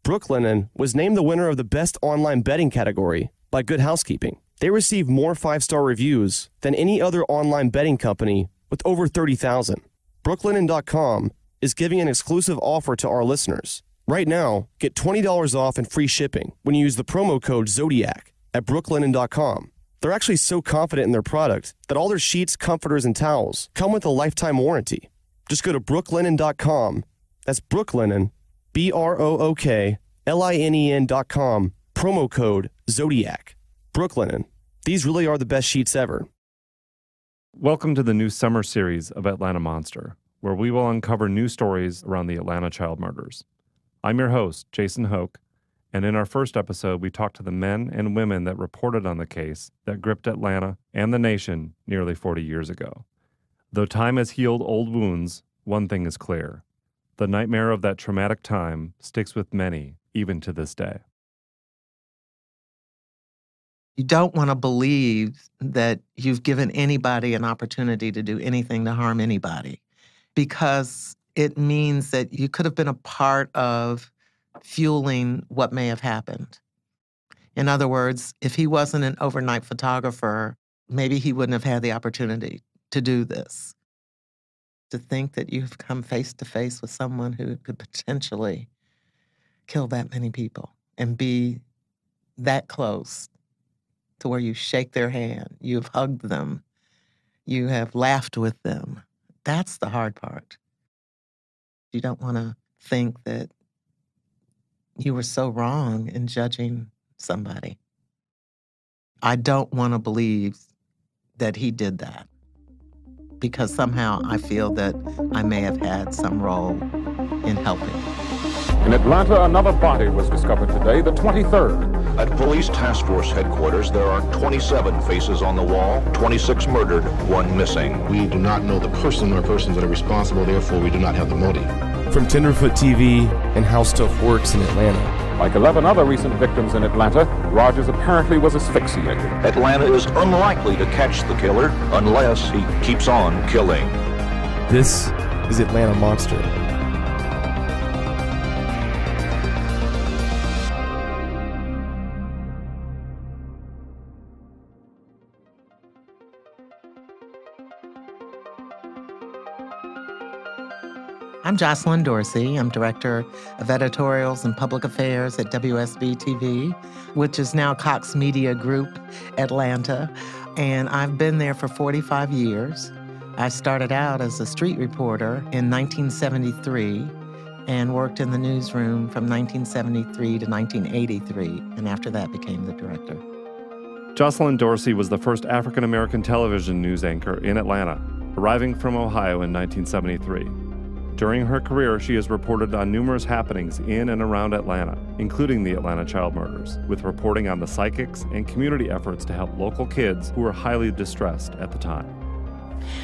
Brooklinen was named the winner of the Best Online Betting category by Good Housekeeping. They received more 5-star reviews than any other online betting company with over 30,000. Brooklinen.com is giving an exclusive offer to our listeners. Right now, get $20 off and free shipping when you use the promo code Zodiac at brooklinen.com. They're actually so confident in their product that all their sheets, comforters, and towels come with a lifetime warranty. Just go to brooklinen.com. That's Brooklinen, BROOKLINEN.com, promo code Zodiac. Brooklinen. These really are the best sheets ever. Welcome to the new summer series of Atlanta Monster, where we will uncover new stories around the Atlanta child murders. I'm your host, Jason Hoke, and in our first episode, we talked to the men and women that reported on the case that gripped Atlanta and the nation nearly 40 years ago. Though time has healed old wounds, one thing is clear. The nightmare of that traumatic time sticks with many, even to this day. You don't want to believe that you've given anybody an opportunity to do anything to harm anybody, because it means that you could have been a part of fueling what may have happened. In other words, if he wasn't an overnight photographer, maybe he wouldn't have had the opportunity to do this. To think that you've come face to face with someone who could potentially kill that many people and be that close to where you shake their hand, you've hugged them, you have laughed with them. That's the hard part. You don't want to think that you were so wrong in judging somebody. I don't want to believe that he did that, because somehow I feel that I may have had some role in helping. In Atlanta, another body was discovered today, the 23rd. At Police Task Force headquarters, there are 27 faces on the wall, 26 murdered, 1 missing. We do not know the person or persons that are responsible, therefore we do not have the motive. From Tenderfoot TV and How Stuff Works in Atlanta. Like 11 other recent victims in Atlanta, Rogers apparently was asphyxiated. Atlanta is unlikely to catch the killer unless he keeps on killing. This is Atlanta Monster. I'm Jocelyn Dorsey. I'm Director of Editorials and Public Affairs at WSB TV, which is now Cox Media Group Atlanta. And I've been there for 45 years. I started out as a street reporter in 1973 and worked in the newsroom from 1973 to 1983, and after that became the director. Jocelyn Dorsey was the first African-American television news anchor in Atlanta, arriving from Ohio in 1973. During her career, she has reported on numerous happenings in and around Atlanta, including the Atlanta child murders, with reporting on the psychics and community efforts to help local kids who were highly distressed at the time.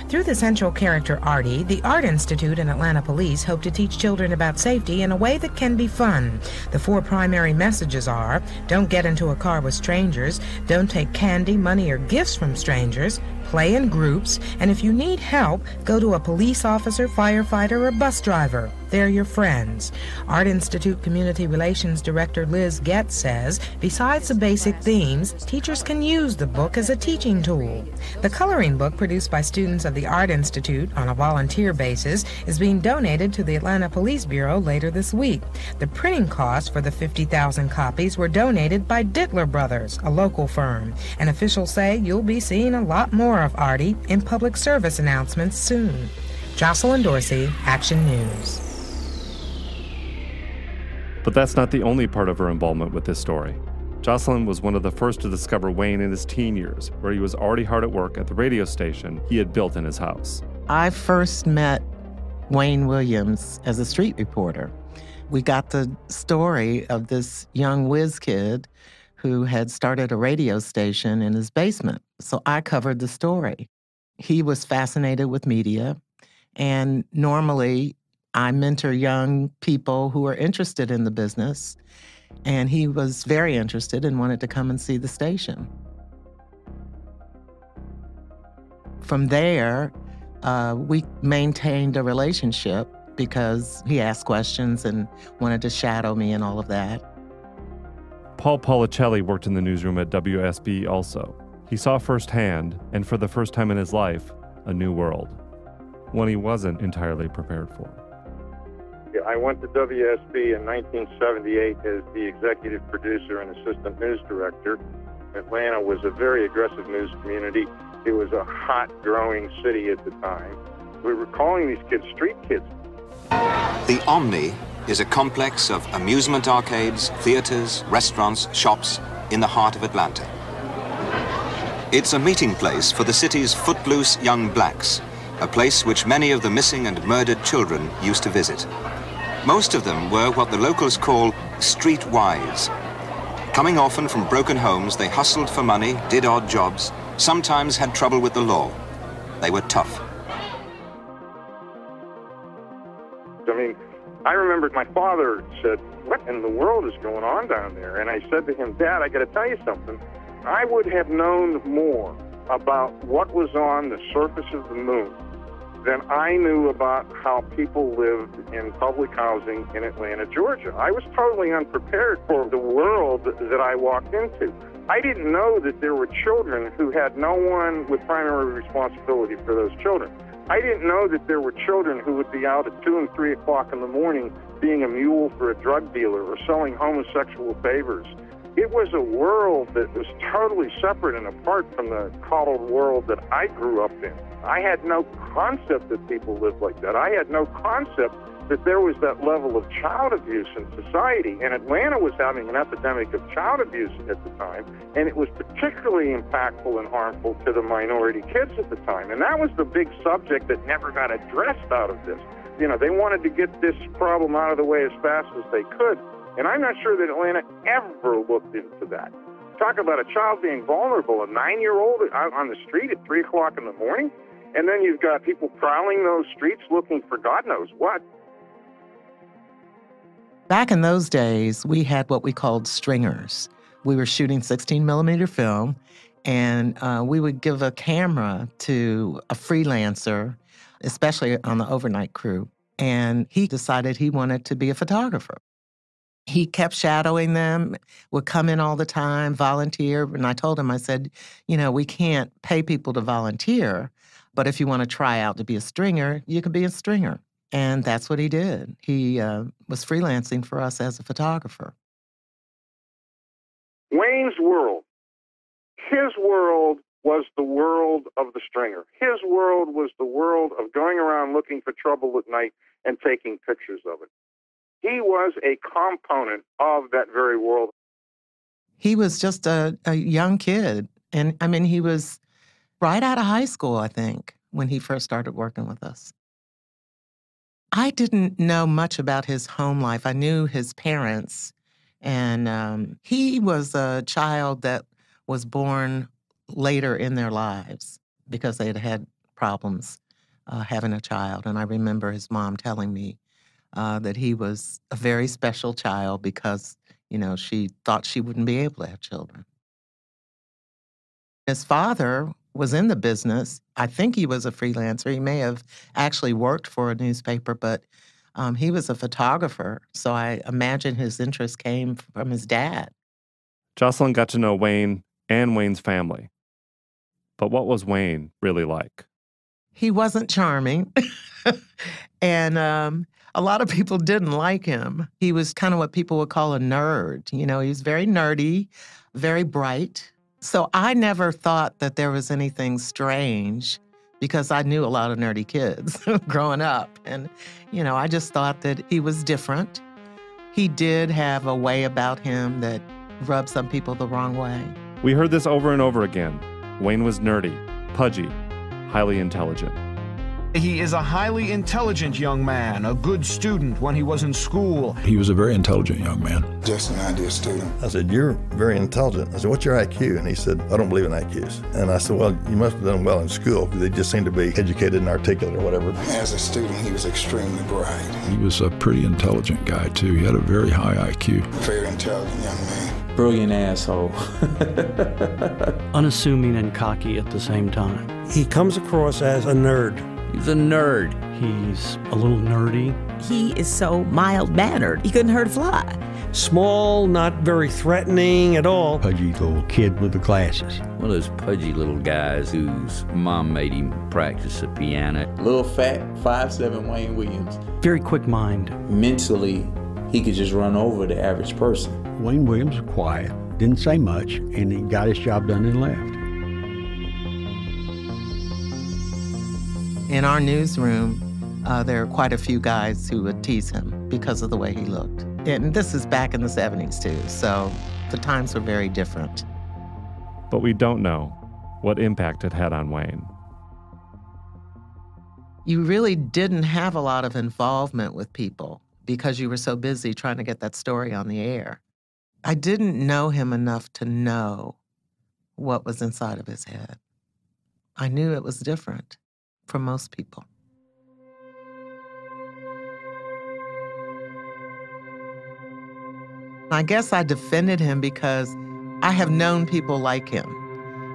Through the central character Artie, the Art Institute and Atlanta Police hope to teach children about safety in a way that can be fun. The 4 primary messages are: don't get into a car with strangers, don't take candy, money, or gifts from strangers, play in groups, and if you need help, go to a police officer, firefighter, or bus driver. They're your friends. Art Institute Community Relations Director Liz Getz says, besides the basic themes, teachers can use the book as a teaching tool. The coloring book, produced by students of the Art Institute on a volunteer basis, is being donated to the Atlanta Police Bureau later this week. The printing costs for the 50,000 copies were donated by Dittler Brothers, a local firm. And officials say you'll be seeing a lot more of Artie in public service announcements soon. Jocelyn Dorsey, Action News. But that's not the only part of her involvement with this story. Jocelyn was one of the first to discover Wayne in his teen years, where he was already hard at work at the radio station he had built in his house. I first met Wayne Williams as a street reporter. We got the story of this young whiz kid who had started a radio station in his basement. So I covered the story. He was fascinated with media, and normally I mentor young people who are interested in the business, and he was very interested and wanted to come and see the station. From there, we maintained a relationship because he asked questions and wanted to shadow me and all of that. Paul Policelli worked in the newsroom at WSB also. He saw firsthand, and for the first time in his life, a new world, one he wasn't entirely prepared for. I went to WSB in 1978 as the executive producer and assistant news director. Atlanta was a very aggressive news community. It was a hot, growing city at the time. We were calling these kids street kids. The Omni is a complex of amusement arcades, theaters, restaurants, shops in the heart of Atlanta. It's a meeting place for the city's footloose young blacks, a place which many of the missing and murdered children used to visit. Most of them were what the locals call streetwise. Coming often from broken homes, they hustled for money, did odd jobs, sometimes had trouble with the law. They were tough. I mean, I remember my father said, "What in the world is going on down there?" And I said to him, "Dad, I got to tell you something. I would have known more about what was on the surface of the moon than I knew about how people lived in public housing in Atlanta, Georgia. I was totally unprepared for the world that I walked into. I didn't know that there were children who had no one with primary responsibility for those children. I didn't know that there were children who would be out at 2 and 3 o'clock in the morning being a mule for a drug dealer or selling homosexual favors. It was a world that was totally separate and apart from the coddled world that I grew up in. I had no concept that people lived like that. I had no concept that there was that level of child abuse in society. And Atlanta was having an epidemic of child abuse at the time, and it was particularly impactful and harmful to the minority kids at the time. And that was the big subject that never got addressed out of this. You know, they wanted to get this problem out of the way as fast as they could. And I'm not sure that Atlanta ever looked into that. Talk about a child being vulnerable, a 9-year-old out on the street at 3 o'clock in the morning, and then you've got people prowling those streets looking for God knows what. Back in those days, we had what we called stringers. We were shooting 16-millimeter film, and we would give a camera to a freelancer, especially on the overnight crew, and he decided he wanted to be a photographer. He kept shadowing them, would come in all the time, volunteer. And I told him, I said, you know, we can't pay people to volunteer, but if you want to try out to be a stringer, you can be a stringer. And that's what he did. He was freelancing for us as a photographer. Wayne's world, his world was the world of the stringer. His world was the world of going around looking for trouble at night and taking pictures of it. He was a component of that very world. He was just a young kid. And I mean, he was right out of high school, I think, when he first started working with us. I didn't know much about his home life. I knew his parents, and he was a child that was born later in their lives because they had had problems having a child. And I remember his mom telling me that he was a very special child because, you know, she thought she wouldn't be able to have children. His father was in the business. I think he was a freelancer. He may have actually worked for a newspaper, but he was a photographer. So I imagine his interest came from his dad. Jocelyn got to know Wayne and Wayne's family. But what was Wayne really like? He wasn't charming. And a lot of people didn't like him. He was kind of what people would call a nerd. You know, he was very nerdy, very bright. So I never thought that there was anything strange because I knew a lot of nerdy kids growing up. And, you know, I just thought that he was different. He did have a way about him that rubbed some people the wrong way. We heard this over and over again. Wayne was nerdy, pudgy, highly intelligent. He is a highly intelligent young man, a good student when he was in school. He was a very intelligent young man. Just an ideal student. I said, "You're very intelligent." I said, "What's your IQ?" And he said, "I don't believe in IQs." And I said, "Well, you must have done well in school. They just seem to be educated and articulate or whatever." As a student, he was extremely bright. He was a pretty intelligent guy, too. He had a very high IQ. Very intelligent young man. Brilliant asshole. Unassuming and cocky at the same time. He comes across as a nerd. He's a nerd. He's a little nerdy. He is so mild-mannered, he couldn't hurt a fly. Small, not very threatening at all. Pudgy little kid with the glasses. One of those pudgy little guys whose mom made him practice the piano. Little fat 5'7" Wayne Williams. Very quick mind. Mentally, he could just run over the average person. Wayne Williams was quiet, didn't say much, and he got his job done and left. In our newsroom, there are quite a few guys who would tease him because of the way he looked. And this is back in the 70s, too, so the times were very different. But we don't know what impact it had on Wayne. You really didn't have a lot of involvement with people because you were so busy trying to get that story on the air. I didn't know him enough to know what was inside of his head. I knew it was different from most people. I guess I defended him because I have known people like him.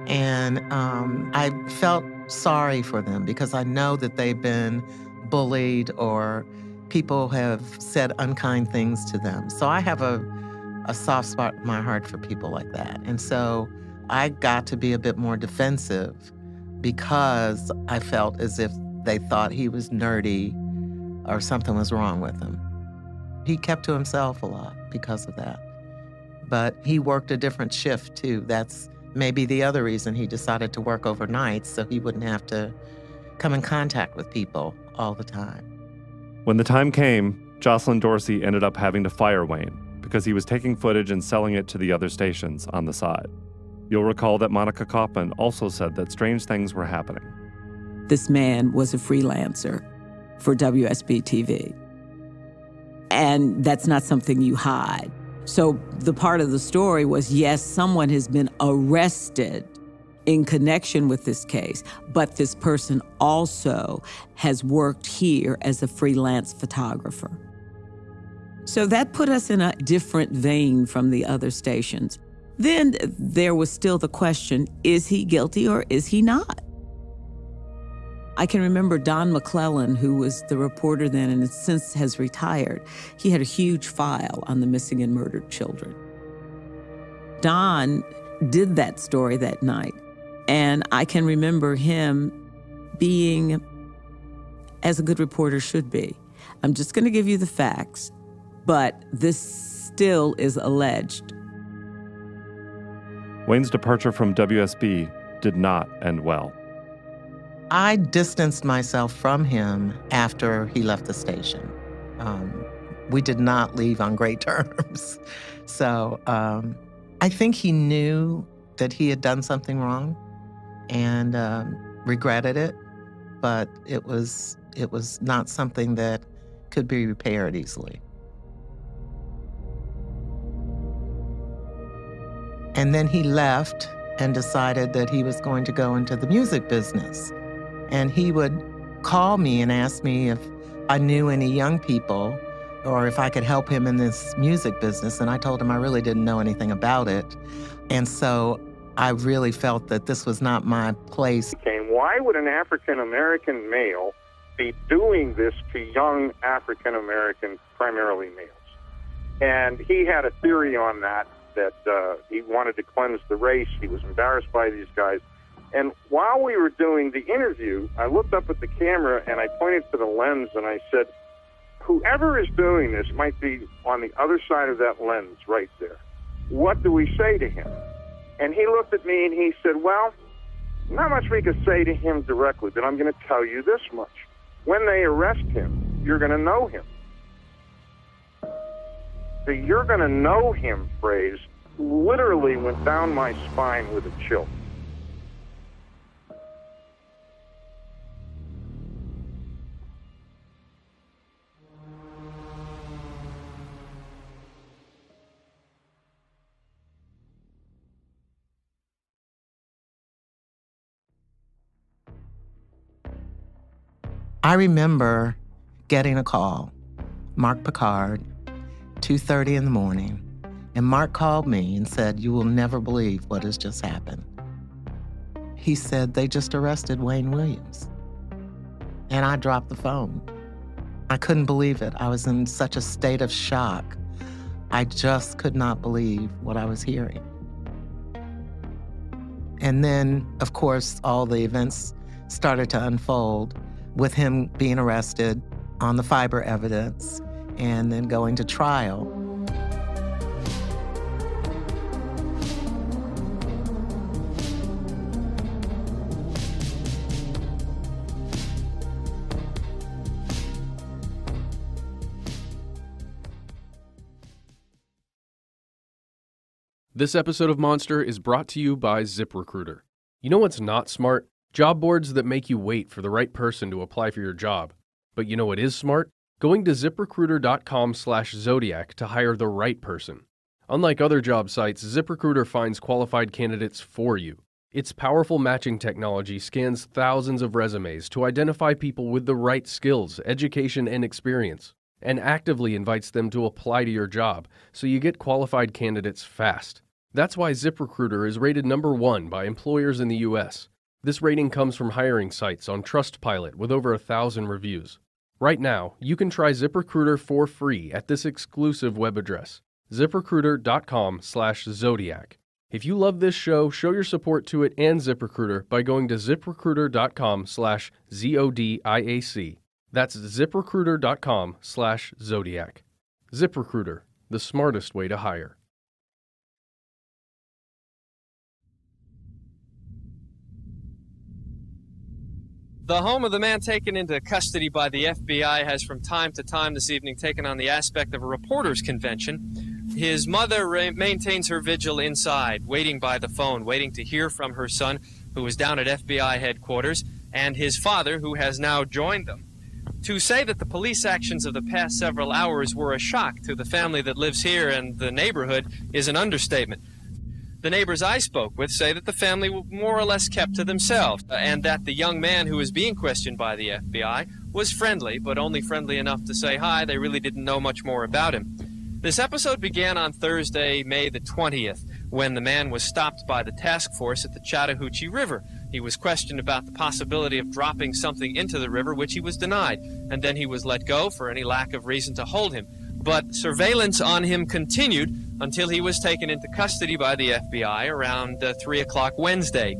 And I felt sorry for them because I know that they've been bullied or people have said unkind things to them. So I have a soft spot in my heart for people like that. And so I got to be a bit more defensive because I felt as if they thought he was nerdy or something was wrong with him. He kept to himself a lot because of that. But he worked a different shift, too. That's maybe the other reason he decided to work overnight, so he wouldn't have to come in contact with people all the time. When the time came, Jocelyn Dorsey ended up having to fire Wayne because he was taking footage and selling it to the other stations on the side. You'll recall that Monica Kaufman also said that strange things were happening. This man was a freelancer for WSB-TV. And that's not something you hide. So the part of the story was, yes, someone has been arrested in connection with this case, but this person also has worked here as a freelance photographer. So that put us in a different vein from the other stations. Then there was still the question, is he guilty or is he not? I can remember Don McClellan, who was the reporter then and since has retired. He had a huge file on the missing and murdered children. Don did that story that night, and I can remember him being, as a good reporter should be, I'm just going to give you the facts, but this still is alleged. Wayne's departure from WSB did not end well. I distanced myself from him after he left the station. We did not leave on great terms. So I think he knew that he had done something wrong and regretted it, but it was not something that could be repaired easily. And then he left and decided that he was going to go into the music business. And he would call me and ask me if I knew any young people or if I could help him in this music business. And I told him I really didn't know anything about it. And so I really felt that this was not my place. Why would an African-American male be doing this to young African-American, primarily males? And he had a theory on that he wanted to cleanse the race. He was embarrassed by these guys. And while we were doing the interview, I looked up at the camera and I pointed to the lens and I said, whoever is doing this might be on the other side of that lens right there. What do we say to him? And he looked at me and he said, well, not much we could say to him directly, but I'm going to tell you this much. When they arrest him, you're going to know him. The "you're going to know him" phrase literally went down my spine with a chill. I remember getting a call, Mark Picard, 2:30 in the morning, and Mark called me and said, "You will never believe what has just happened." He said, "They just arrested Wayne Williams." And I dropped the phone. I couldn't believe it. I was in such a state of shock. I just could not believe what I was hearing. And then, of course, all the events started to unfold with him being arrested on the fiber evidence and then going to trial. This episode of Monster is brought to you by ZipRecruiter. You know what's not smart? Job boards that make you wait for the right person to apply for your job. But you know what is smart? Going to ZipRecruiter.com/Zodiac to hire the right person. Unlike other job sites, ZipRecruiter finds qualified candidates for you. Its powerful matching technology scans thousands of resumes to identify people with the right skills, education, and experience, and actively invites them to apply to your job, so you get qualified candidates fast. That's why ZipRecruiter is rated #1 by employers in the U.S. This rating comes from hiring sites on Trustpilot with over 1,000 reviews. Right now, you can try ZipRecruiter for free at this exclusive web address, ZipRecruiter.com/Zodiac. If you love this show, show your support to it and ZipRecruiter by going to ZipRecruiter.com/ZODIAC. That's ZipRecruiter.com/Zodiac. ZipRecruiter, the smartest way to hire. The home of the man taken into custody by the FBI has from time to time this evening taken on the aspect of a reporters' convention. His mother maintains her vigil inside, waiting by the phone, waiting to hear from her son, who is down at FBI headquarters, and his father, who has now joined them. To say that the police actions of the past several hours were a shock to the family that lives here and the neighborhood is an understatement. The neighbors I spoke with say that the family were more or less kept to themselves, and that the young man who was being questioned by the FBI was friendly, but only friendly enough to say hi. They really didn't know much more about him. This episode began on Thursday, May the 20th, when the man was stopped by the task force at the Chattahoochee River. He was questioned about the possibility of dropping something into the river, which he was denied, and then he was let go for any lack of reason to hold him. But surveillance on him continued until he was taken into custody by the FBI around 3 o'clock Wednesday.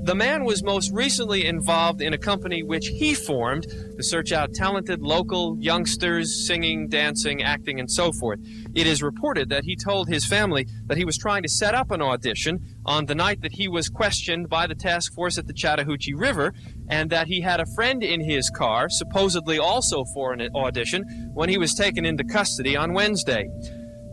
The man was most recently involved in a company which he formed to search out talented local youngsters singing, dancing, acting, and so forth. It is reported that he told his family that he was trying to set up an audition on the night that he was questioned by the task force at the Chattahoochee River, and that he had a friend in his car, supposedly also for an audition, when he was taken into custody on Wednesday.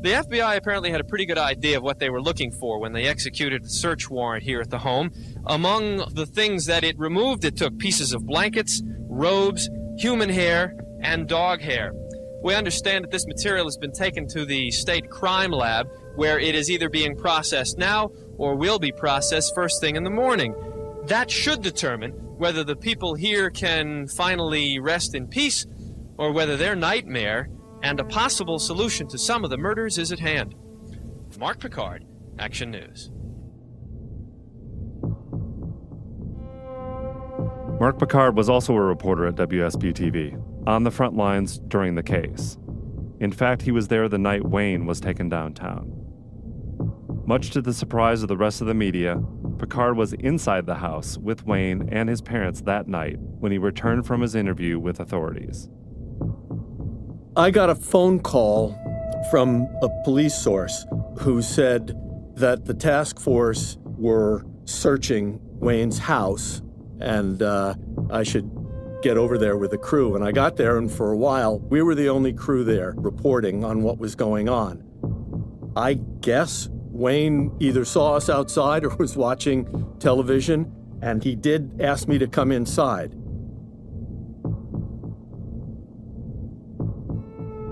The FBI apparently had a pretty good idea of what they were looking for when they executed the search warrant here at the home. Among the things that it removed, it took pieces of blankets, robes, human hair, and dog hair. We understand that this material has been taken to the state crime lab, where it is either being processed now or will be processed first thing in the morning. That should determine whether the people here can finally rest in peace or whether their nightmare and a possible solution to some of the murders is at hand. Mark Picard, Action News. Mark Picard was also a reporter at WSB-TV, on the front lines during the case. In fact, he was there the night Wayne was taken downtown. Much to the surprise of the rest of the media, Picard was inside the house with Wayne and his parents that night when he returned from his interview with authorities. I got a phone call from a police source who said that the task force were searching Wayne's house and I should get over there with the crew. And I got there, and for a while, we were the only crew there reporting on what was going on. I guess Wayne either saw us outside or was watching television, and he did ask me to come inside.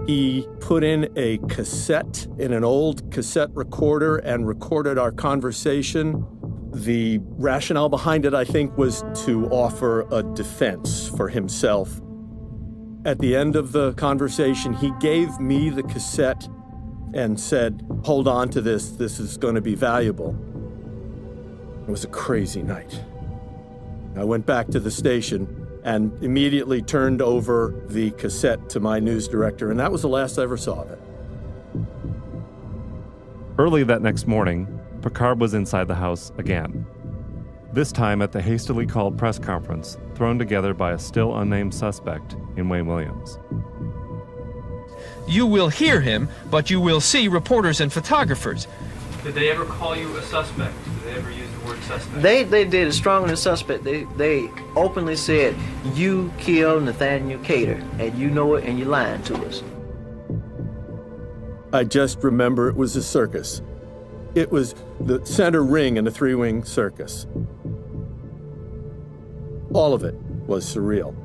He put in a cassette in an old cassette recorder and recorded our conversation. The rationale behind it, I think, was to offer a defense for himself. At the end of the conversation, he gave me the cassette and said, "Hold on to this. This is going to be valuable." It was a crazy night. I went back to the station and immediately turned over the cassette to my news director, and that was the last I ever saw of it. Early that next morning, Picard was inside the house again. This time at the hastily called press conference thrown together by a still unnamed suspect in Wayne Williams. You will hear him, but you will see reporters and photographers. Did they ever call you a suspect? Did they ever use the word suspect? They did it stronger than suspect. They openly said, you killed Nathaniel Cater, and you know it, and you're lying to us. I just remember it was a circus. It was the center ring in a three-wing circus. All of it was surreal.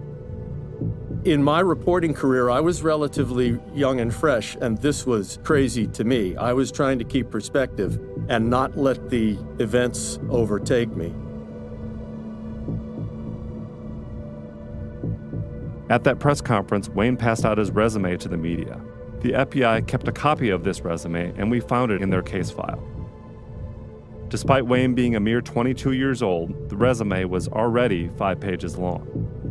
In my reporting career, I was relatively young and fresh, and this was crazy to me. I was trying to keep perspective and not let the events overtake me. At that press conference, Wayne passed out his resume to the media. The FBI kept a copy of this resume, and we found it in their case file. Despite Wayne being a mere 22 years old, the resume was already 5 pages long.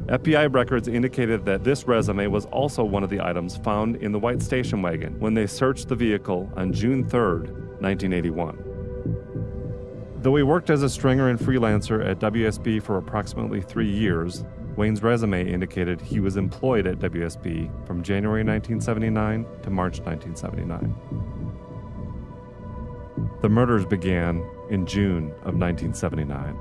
FBI records indicated that this resume was also one of the items found in the white station wagon when they searched the vehicle on June 3rd, 1981. Though he worked as a stringer and freelancer at WSB for approximately 3 years, Wayne's resume indicated he was employed at WSB from January 1979 to March 1979. The murders began in June of 1979.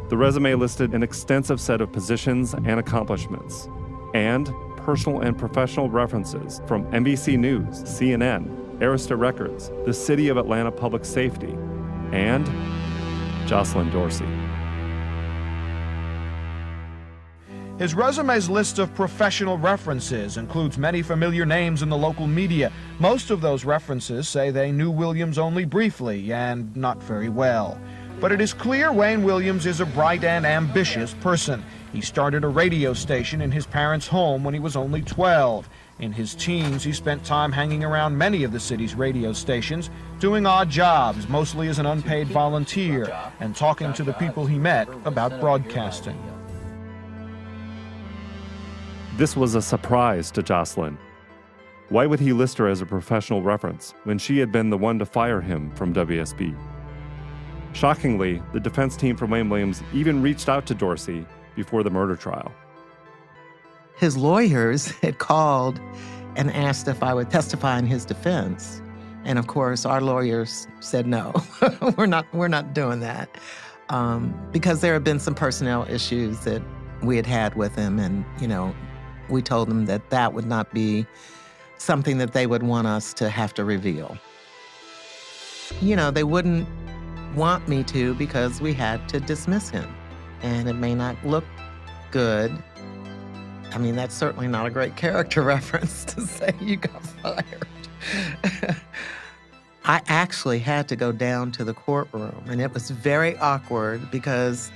The resume listed an extensive set of positions and accomplishments, and personal and professional references from NBC News, CNN, Arista Records, the City of Atlanta Public Safety, and Jocelyn Dorsey. His resume's list of professional references includes many familiar names in the local media. Most of those references say they knew Williams only briefly and not very well. But it is clear Wayne Williams is a bright and ambitious person. He started a radio station in his parents' home when he was only 12. In his teens, he spent time hanging around many of the city's radio stations, doing odd jobs, mostly as an unpaid volunteer, and talking to the people he met about broadcasting. This was a surprise to Jocelyn. Why would he list her as a professional reference when she had been the one to fire him from WSB? Shockingly, the defense team for Wayne Williams even reached out to Dorsey before the murder trial. His lawyers had called and asked if I would testify in his defense. And of course, our lawyers said no, we're not doing that. Because there had been some personnel issues that we had with him, and, we told them that that would not be something that they would want us to have to reveal. They wouldn't want me to because we had to dismiss him, and it may not look good. I mean, that's certainly not a great character reference to say you got fired. I actually had to go down to the courtroom, and it was very awkward because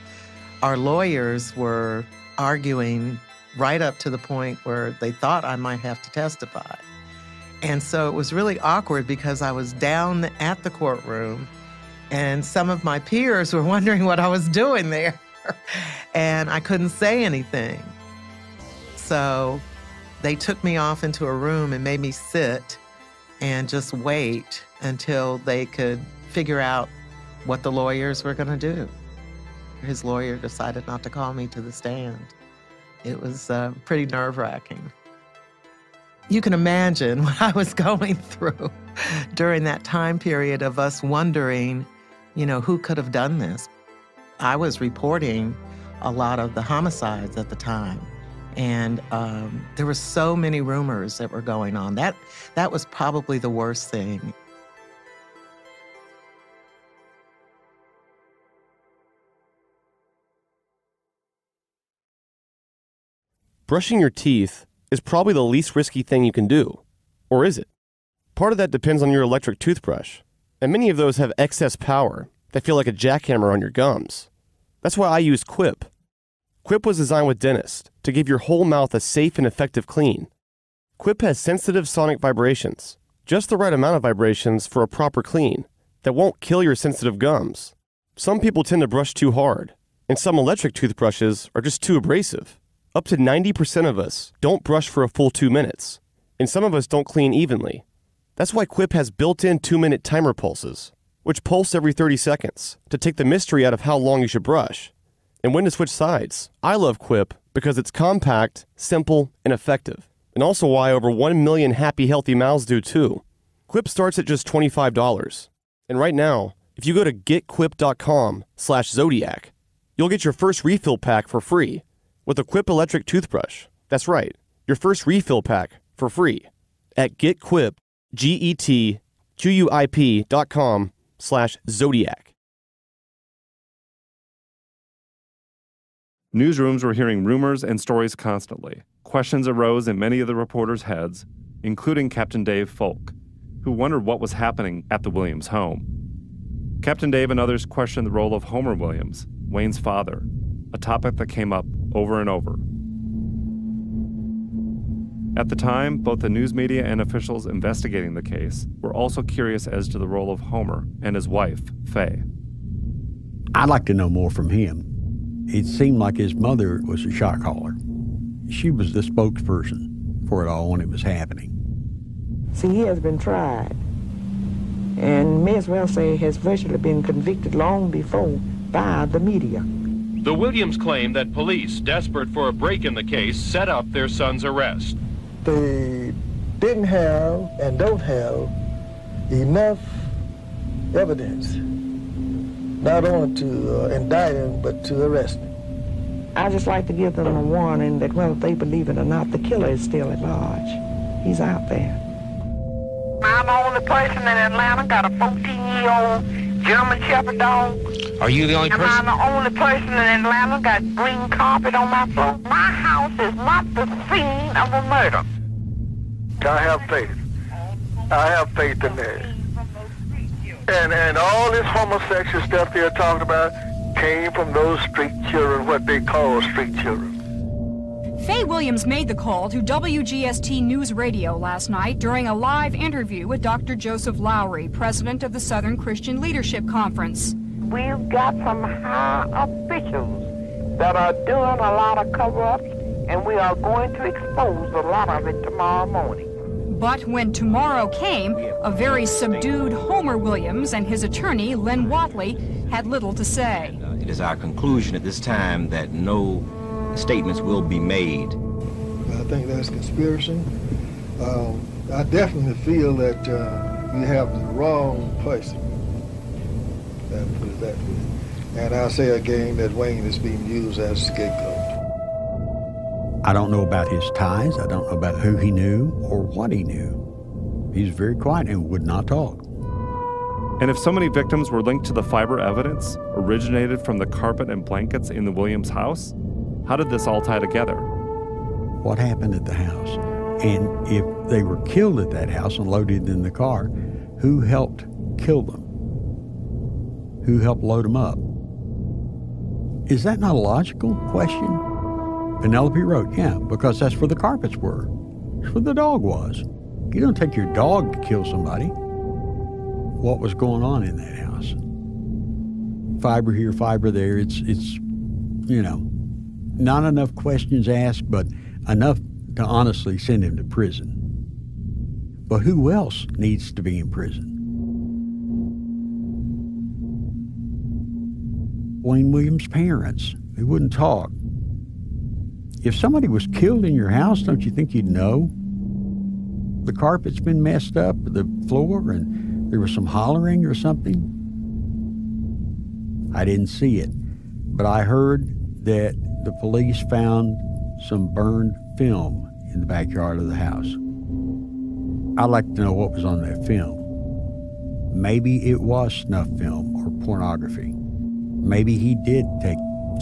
our lawyers were arguing right up to the point where they thought I might have to testify. And so it was really awkward because I was down at the courtroom, and some of my peers were wondering what I was doing there, and I couldn't say anything. So they took me off into a room and made me sit and just wait until they could figure out what the lawyers were going to do. His lawyer decided not to call me to the stand. It was pretty nerve-wracking. You can imagine what I was going through during that time period of us wondering, who could have done this? I was reporting a lot of the homicides at the time, and there were so many rumors that were going on. That was probably the worst thing. Brushing your teeth is probably the least risky thing you can do. Or is it? Part of that depends on your electric toothbrush, and many of those have excess power that feel like a jackhammer on your gums. That's why I use Quip. Quip was designed with dentists to give your whole mouth a safe and effective clean. Quip has sensitive sonic vibrations, just the right amount of vibrations for a proper clean that won't kill your sensitive gums. Some people tend to brush too hard, And some electric toothbrushes are just too abrasive. Up to 90% of us don't brush for a full 2 minutes, and some of us don't clean evenly. That's why Quip has built-in 2-minute timer pulses, which pulse every 30 seconds to take the mystery out of how long you should brush and when to switch sides. I love Quip because it's compact, simple, and effective, and also why over 1 million happy, healthy mouths do too. Quip starts at just $25. And right now, if you go to getquip.com/Zodiac, you'll get your first refill pack for free with a Quip electric toothbrush. That's right, your first refill pack for free at getquip, getquip.com/Zodiac. Newsrooms were hearing rumors and stories constantly. Questions arose in many of the reporters' heads, including Captain Dave Folk, who wondered what was happening at the Williams home. Captain Dave and others questioned the role of Homer Williams, Wayne's father, a topic that came up over and over. At the time, both the news media and officials investigating the case were also curious as to the role of Homer and his wife, Fay. I'd like to know more from him. It seemed like his mother was a shot caller. She was the spokesperson for it all when it was happening. See, he has been tried, and may as well say has virtually been convicted long before by the media. The Williams claim that police, desperate for a break in the case, set up their son's arrest. They didn't have and don't have enough evidence, not only to indict him, but to arrest him. I just like to give them a warning that whether they believe it or not, the killer is still at large. He's out there. I'm the only person in Atlanta got a 14-year-old German Shepherd dog. Are you the only person? I'm the only person in Atlanta got green carpet on my floor. My house is not the scene of a murder. I have faith. I have faith in that. And all this homosexual stuff they're talking about came from those street children, what they call street children. Fay Williams made the call to WGST News Radio last night during a live interview with Dr. Joseph Lowry, president of the Southern Christian Leadership Conference. We've got some high officials that are doing a lot of cover-ups, and we are going to expose a lot of it tomorrow morning. But when tomorrow came, a very subdued Homer Williams and his attorney, Len Watley, had little to say. It is our conclusion at this time that no statements will be made. I think that's conspiracy. I definitely feel that you have the wrong person. Put it that way. And I'll say again that Wayne is being used as a scapegoat. I don't know about his ties. I don't know about who he knew or what he knew. He's very quiet and would not talk. And if so many victims were linked to the fiber evidence originated from the carpet and blankets in the Williams house, how did this all tie together? What happened at the house? And if they were killed at that house and loaded in the car, who helped kill them? Who helped load them up? Is that not a logical question? Penelope wrote, yeah, because that's where the carpets were. That's where the dog was. You don't take your dog to kill somebody. What was going on in that house? Fiber here, fiber there. It's not enough questions asked, but enough to honestly send him to prison. But who else needs to be in prison? Wayne Williams' parents, they wouldn't talk. If somebody was killed in your house, don't you think you'd know? The carpet's been messed up, the floor, and there was some hollering or something. I didn't see it, but I heard that the police found some burned film in the backyard of the house. I'd like to know what was on that film. Maybe it was snuff film or pornography. Maybe he did take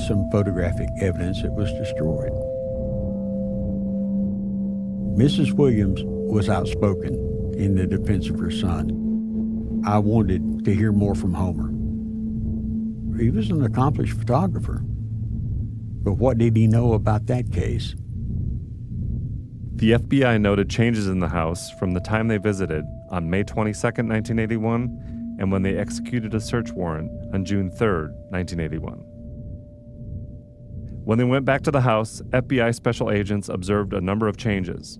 some photographic evidence that was destroyed. Mrs. Williams was outspoken in the defense of her son. I wanted to hear more from Homer. He was an accomplished photographer. But what did he know about that case? The FBI noted changes in the house from the time they visited on May 22, 1981, and when they executed a search warrant on June 3, 1981. When they went back to the house, FBI special agents observed a number of changes.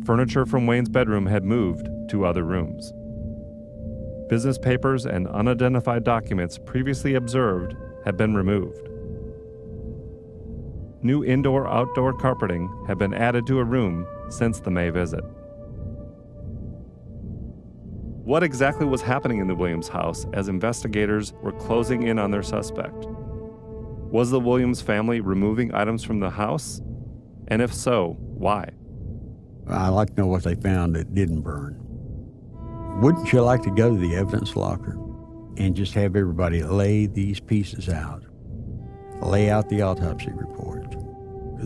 Furniture from Wayne's bedroom had moved to other rooms. Business papers and unidentified documents previously observed had been removed. New indoor-outdoor carpeting had been added to a room since the May visit. What exactly was happening in the Williams house as investigators were closing in on their suspect? Was the Williams family removing items from the house? And if so, why? I'd like to know what they found that didn't burn. Wouldn't you like to go to the evidence locker and just have everybody lay these pieces out? Lay out the autopsy report,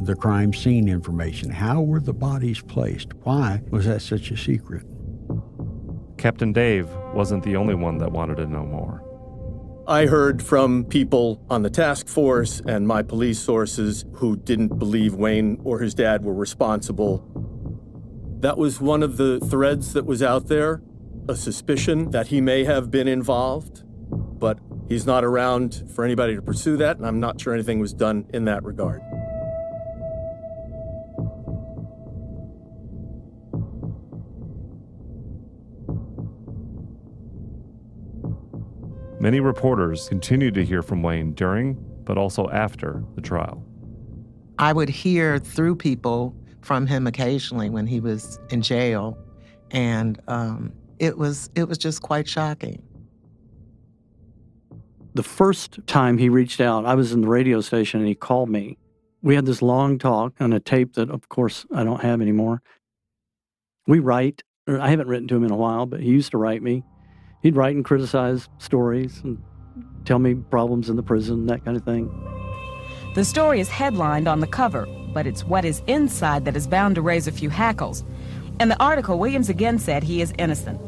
the crime scene information. How were the bodies placed? Why was that such a secret? Captain Dave wasn't the only one that wanted to know more. I heard from people on the task force and my police sources who didn't believe Wayne or his dad were responsible. That was one of the threads that was out there, a suspicion that he may have been involved, but he's not around for anybody to pursue that, and I'm not sure anything was done in that regard. Many reporters continued to hear from Wayne during, but also after, the trial. I would hear through people from him occasionally when he was in jail, and it was just quite shocking. The first time he reached out, I was in the radio station and he called me. We had this long talk on a tape that, of course, I don't have anymore. We write, or I haven't written to him in a while, but he used to write me. He'd write and criticize stories and tell me problems in the prison, that kind of thing. The story is headlined on the cover, but it's what is inside that is bound to raise a few hackles. In the article, Williams again said he is innocent,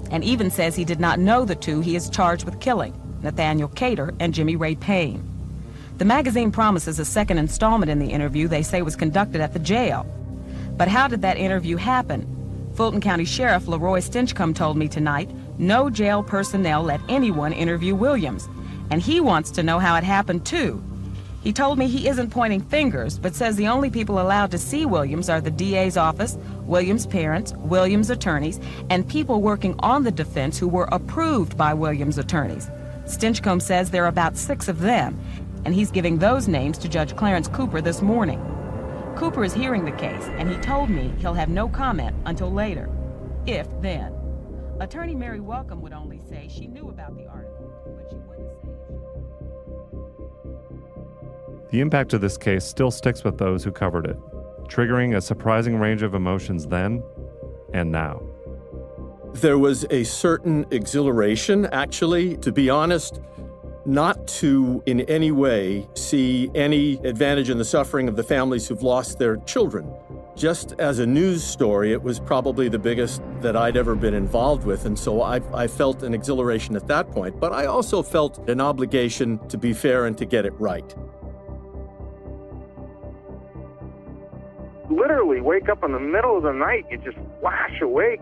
and even says he did not know the two he is charged with killing, Nathaniel Cater and Jimmy Ray Payne. The magazine promises a second installment in the interview they say was conducted at the jail. But how did that interview happen? Fulton County Sheriff Leroy Stinchcomb told me tonight no jail personnel let anyone interview Williams, and he wants to know how it happened too. He told me he isn't pointing fingers, but says the only people allowed to see Williams are the DA's office, Williams' parents, Williams' attorneys, and people working on the defense who were approved by Williams' attorneys. Stinchcomb says there are about 6 of them, and he's giving those names to Judge Clarence Cooper this morning. Cooper is hearing the case, and he told me he'll have no comment until later, if then. Attorney Mary Welcome would only say she knew about the article, but she wouldn't say. The impact of this case still sticks with those who covered it, triggering a surprising range of emotions then and now. There was a certain exhilaration, actually, to be honest, not to in any way see any advantage in the suffering of the families who've lost their children. Just as a news story, it was probably the biggest that I'd ever been involved with, and so I felt an exhilaration at that point, but I also felt an obligation to be fair and to get it right. Literally wake up in the middle of the night, you just flash awake.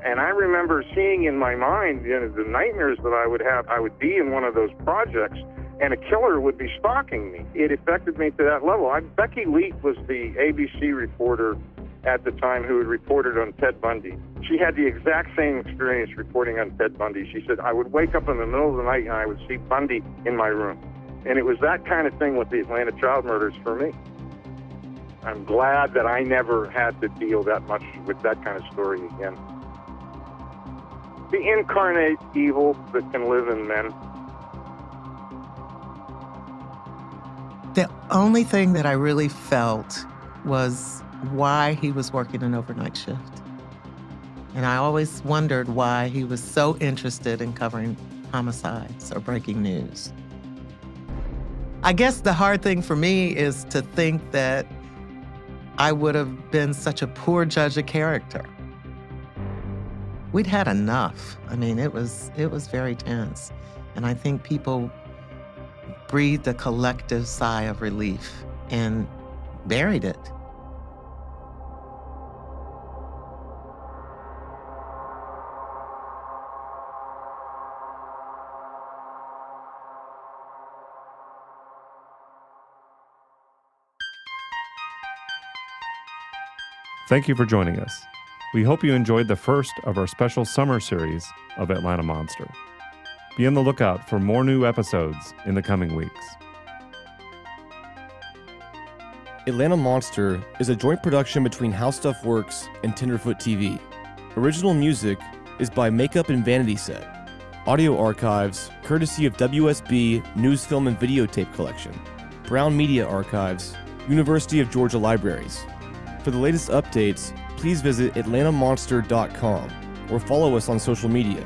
And I remember seeing in my mind, the nightmares that I would have. I would be in one of those projects, and a killer would be stalking me. It affected me to that level. Becky Leet was the ABC reporter at the time who had reported on Ted Bundy. She had the exact same experience reporting on Ted Bundy. She said, I would wake up in the middle of the night and I would see Bundy in my room. And it was that kind of thing with the Atlanta child murders for me. I'm glad that I never had to deal that much with that kind of story again. The incarnate evil that can live in men. The only thing that I really felt was why he was working an overnight shift. And I always wondered why he was so interested in covering homicides or breaking news. I guess the hard thing for me is to think that I would have been such a poor judge of character. We'd had enough. I mean, it was very tense. And I think people breathed a collective sigh of relief and buried it. Thank you for joining us. We hope you enjoyed the first of our special summer series of Atlanta Monster. Be on the lookout for more new episodes in the coming weeks. Atlanta Monster is a joint production between How Stuff Works and Tenderfoot TV. Original music is by Makeup and Vanity Set. Audio archives, courtesy of WSB News, Film, and Videotape Collection. Brown Media Archives, University of Georgia Libraries. For the latest updates, please visit atlantamonster.com or follow us on social media.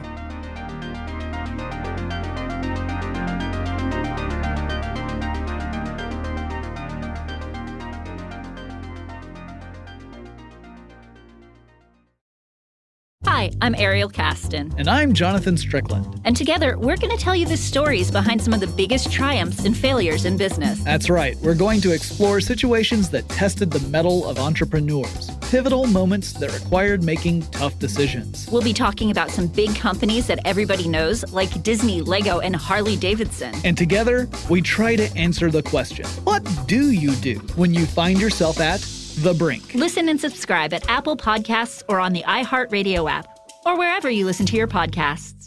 Hi, I'm Ariel Caston. And I'm Jonathan Strickland. And together, we're going to tell you the stories behind some of the biggest triumphs and failures in business. That's right. We're going to explore situations that tested the mettle of entrepreneurs, pivotal moments that required making tough decisions. We'll be talking about some big companies that everybody knows, like Disney, Lego, and Harley-Davidson. And together, we try to answer the question, what do you do when you find yourself at the brink? Listen and subscribe at Apple Podcasts or on the iHeartRadio app, or wherever you listen to your podcasts.